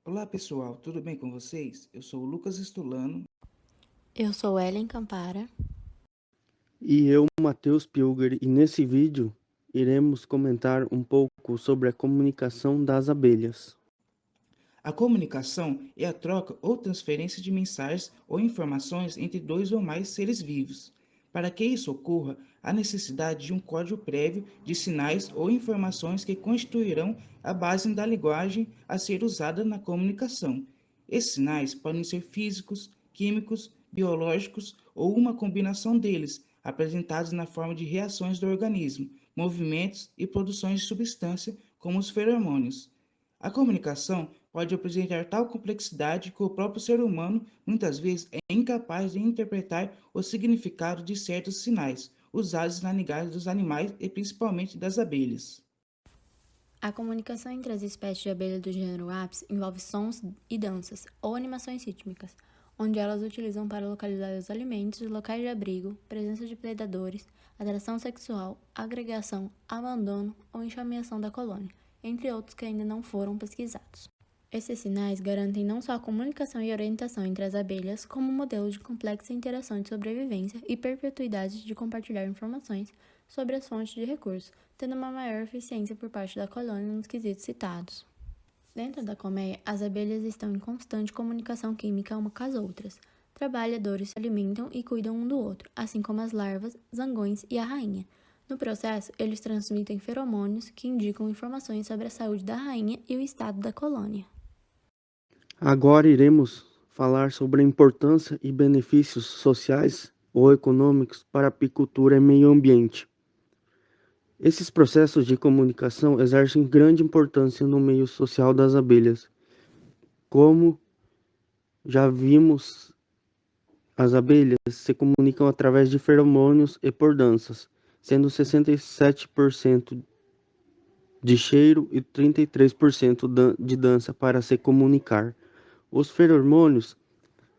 Olá pessoal, tudo bem com vocês? Eu sou o Lucas Estulano. Eu sou Ellen Campara. E eu, Matheus Pilger, e nesse vídeo iremos comentar um pouco sobre a comunicação das abelhas. A comunicação é a troca ou transferência de mensagens ou informações entre dois ou mais seres vivos. Para que isso ocorra, há necessidade de um código prévio de sinais ou informações que constituirão a base da linguagem a ser usada na comunicação. Esses sinais podem ser físicos, químicos, biológicos ou uma combinação deles, apresentados na forma de reações do organismo, movimentos e produções de substância, como os feromônios. A comunicação pode apresentar tal complexidade que o próprio ser humano muitas vezes é incapaz de interpretar o significado de certos sinais usados na linguagem dos animais e principalmente das abelhas. A comunicação entre as espécies de abelha do gênero Apis envolve sons e danças, ou animações rítmicas, onde elas utilizam para localizar os alimentos, locais de abrigo, presença de predadores, atração sexual, agregação, abandono ou enxameação da colônia, entre outros que ainda não foram pesquisados. Esses sinais garantem não só a comunicação e orientação entre as abelhas, como um modelo de complexa interação de sobrevivência e perpetuidade de compartilhar informações sobre as fontes de recursos, tendo uma maior eficiência por parte da colônia nos quesitos citados. Dentro da colmeia, as abelhas estão em constante comunicação química uma com as outras. Trabalhadores se alimentam e cuidam um do outro, assim como as larvas, zangões e a rainha. No processo, eles transmitem feromônios que indicam informações sobre a saúde da rainha e o estado da colônia. Agora iremos falar sobre a importância e benefícios sociais ou econômicos para a apicultura e meio ambiente. Esses processos de comunicação exercem grande importância no meio social das abelhas. Como já vimos, as abelhas se comunicam através de feromônios e por danças, sendo 67% de cheiro e 33% de dança para se comunicar. Os feromônios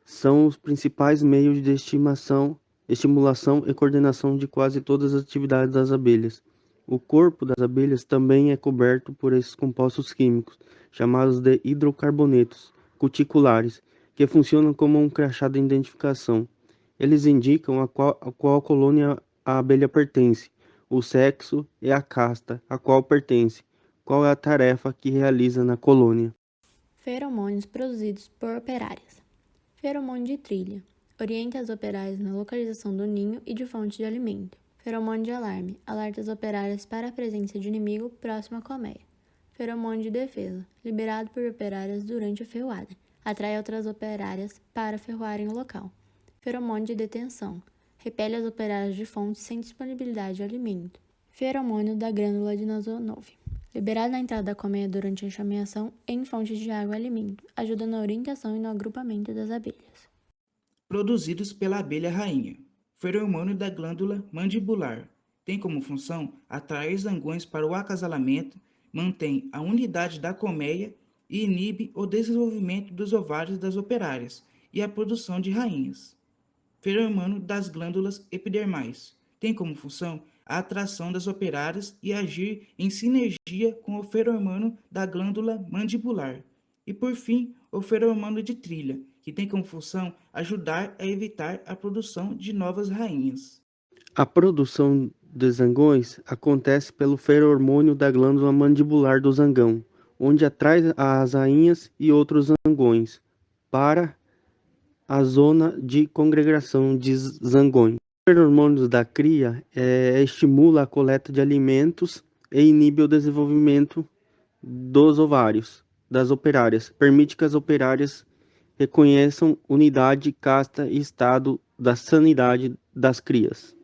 são os principais meios de estimulação e coordenação de quase todas as atividades das abelhas. O corpo das abelhas também é coberto por esses compostos químicos, chamados de hidrocarbonetos cuticulares, que funcionam como um crachá de identificação. Eles indicam a qual colônia a abelha pertence, o sexo e a casta a qual pertence, qual é a tarefa que realiza na colônia. Feromônios produzidos por operárias. Feromônio de trilha. Orienta as operárias na localização do ninho e de fonte de alimento. Feromônio de alarme. Alerta as operárias para a presença de inimigo próximo à colmeia. Feromônio de defesa. Liberado por operárias durante a ferroada. Atrai outras operárias para ferroarem o local. Feromônio de detenção. Repele as operárias de fontes sem disponibilidade de alimento. Feromônio da glândula de Nasonovi. Liberado na entrada da colmeia durante a enxameação em fontes de água e alimento, ajuda na orientação e no agrupamento das abelhas. Produzidos pela abelha rainha. Feromônio da glândula mandibular. Tem como função atrair zangões para o acasalamento, mantém a unidade da colmeia e inibe o desenvolvimento dos ovários das operárias e a produção de rainhas. Feromônio das glândulas epidermais. Tem como função a atração das operárias e agir em sinergia com o feromônio da glândula mandibular. E por fim, o feromônio de trilha, que tem como função ajudar a evitar a produção de novas rainhas. A produção de zangões acontece pelo feromônio da glândula mandibular do zangão, onde atrai as rainhas e outros zangões para a zona de congregação de zangões. Os feromônios da cria estimula a coleta de alimentos e inibe o desenvolvimento dos ovários das operárias. Permite que as operárias reconheçam unidade, casta e estado da sanidade das crias.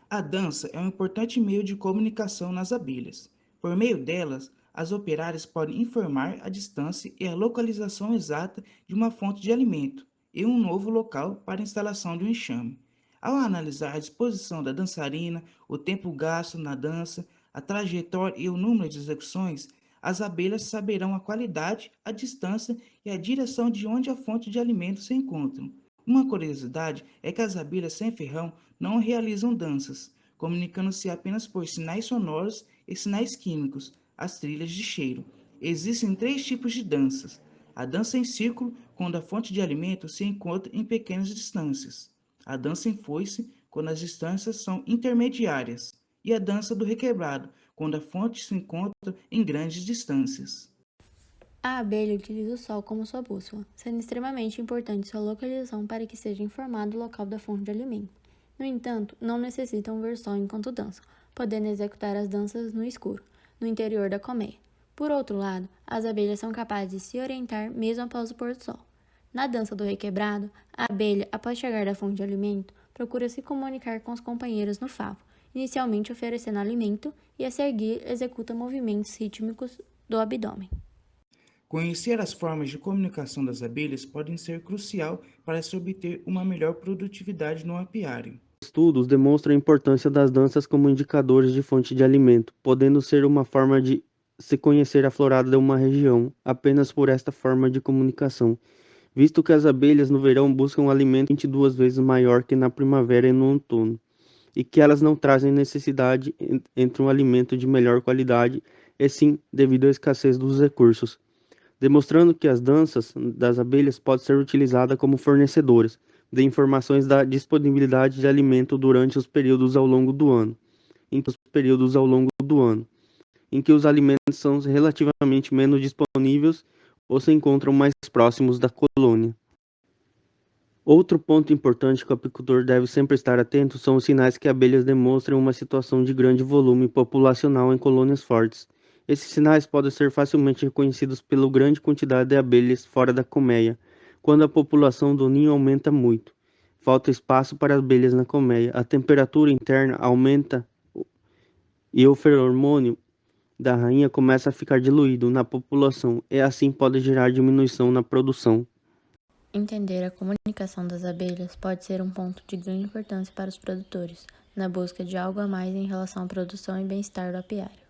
A dança é um importante meio de comunicação nas abelhas. Por meio delas, as operárias podem informar a distância e a localização exata de uma fonte de alimento e um novo local para a instalação de um enxame. Ao analisar a disposição da dançarina, o tempo gasto na dança, a trajetória e o número de execuções, as abelhas saberão a qualidade, a distância e a direção de onde a fonte de alimento se encontra. Uma curiosidade é que as abelhas sem ferrão não realizam danças, comunicando-se apenas por sinais sonoros e sinais químicos, as trilhas de cheiro. Existem três tipos de danças: A dança em círculo, quando a fonte de alimento se encontra em pequenas distâncias. A dança em foice, quando as distâncias são intermediárias. E a dança do requebrado, quando a fonte se encontra em grandes distâncias. A abelha utiliza o sol como sua bússola, sendo extremamente importante sua localização para que seja informado o local da fonte de alimento. No entanto, não necessitam ver sol enquanto dançam, podendo executar as danças no escuro, no interior da colmeia. Por outro lado, as abelhas são capazes de se orientar mesmo após o pôr do sol. Na dança do requebrado, a abelha, após chegar da fonte de alimento, procura se comunicar com os companheiros no favo, inicialmente oferecendo alimento e a seguir executa movimentos rítmicos do abdômen. Conhecer as formas de comunicação das abelhas pode ser crucial para se obter uma melhor produtividade no apiário. Estudos demonstram a importância das danças como indicadores de fonte de alimento, podendo ser uma forma de se conhecer a florada de uma região apenas por esta forma de comunicação, visto que as abelhas no verão buscam um alimento 22 vezes maior que na primavera e no outono, e que elas não trazem necessidade entre um alimento de melhor qualidade, e sim devido à escassez dos recursos, demonstrando que as danças das abelhas podem ser utilizadas como fornecedoras de informações da disponibilidade de alimento durante os períodos ao longo do ano, em que os alimentos são relativamente menos disponíveis ou se encontram mais próximos da colônia. Outro ponto importante que o apicultor deve sempre estar atento são os sinais que abelhas demonstram uma situação de grande volume populacional em colônias fortes. Esses sinais podem ser facilmente reconhecidos pela grande quantidade de abelhas fora da colmeia, quando a população do ninho aumenta muito. Falta espaço para abelhas na colmeia, a temperatura interna aumenta e o feromônio da rainha começa a ficar diluído na população, e assim pode gerar diminuição na produção. Entender a comunicação das abelhas pode ser um ponto de grande importância para os produtores, na busca de algo a mais em relação à produção e bem-estar do apiário.